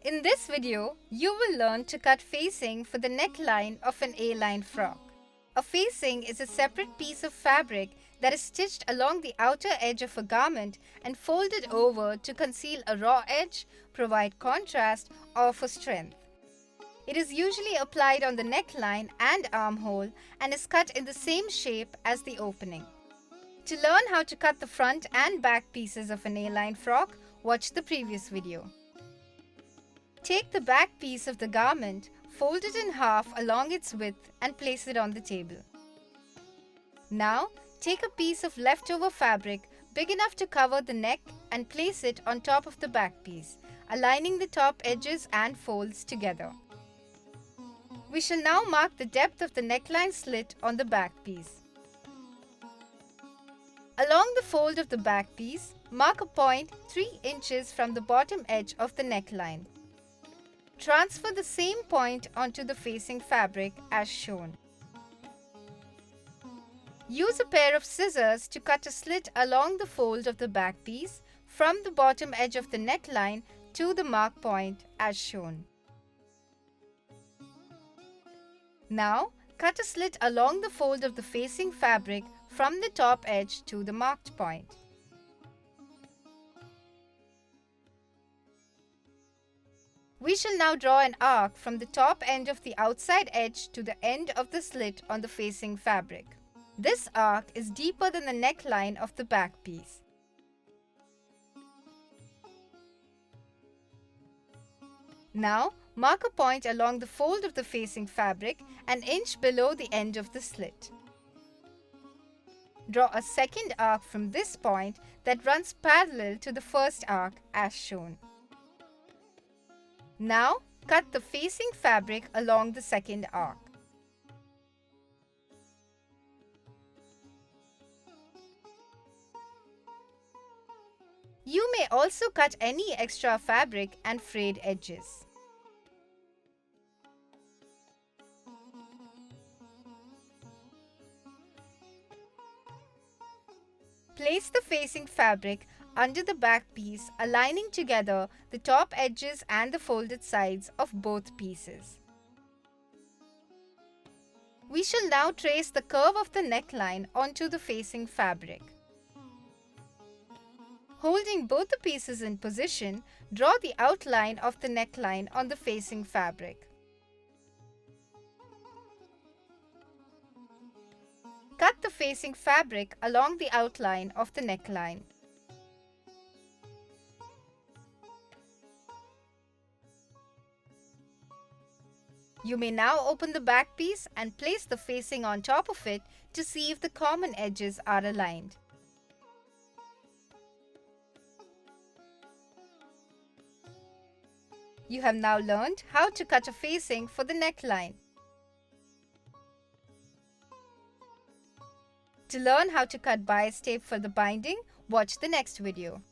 In this video, you will learn to cut facing for the neckline of an A-line frock. A facing is a separate piece of fabric that is stitched along the outer edge of a garment and folded over to conceal a raw edge, provide contrast, or for strength. It is usually applied on the neckline and armhole and is cut in the same shape as the opening. To learn how to cut the front and back pieces of an A-line frock, watch the previous video. Take the back piece of the garment, fold it in half along its width and place it on the table. Now, take a piece of leftover fabric big enough to cover the neck and place it on top of the back piece, aligning the top edges and folds together. We shall now mark the depth of the neckline slit on the back piece. Along the fold of the back piece, mark a point 3 inches from the bottom edge of the neckline. Transfer the same point onto the facing fabric as shown. Use a pair of scissors to cut a slit along the fold of the back piece from the bottom edge of the neckline to the mark point as shown. Now, cut a slit along the fold of the facing fabric from the top edge to the marked point. We shall now draw an arc from the top end of the outside edge to the end of the slit on the facing fabric. This arc is deeper than the neckline of the back piece. Now, mark a point along the fold of the facing fabric an inch below the end of the slit. Draw a second arc from this point that runs parallel to the first arc as shown. Now, cut the facing fabric along the second arc. You may also cut any extra fabric and frayed edges. Place the facing fabric under the back piece, aligning together the top edges and the folded sides of both pieces. We shall now trace the curve of the neckline onto the facing fabric. Holding both the pieces in position, draw the outline of the neckline on the facing fabric. Cut the facing fabric along the outline of the neckline. You may now open the back piece and place the facing on top of it to see if the common edges are aligned. You have now learned how to cut a facing for the neckline. To learn how to cut bias tape for the binding, watch the next video.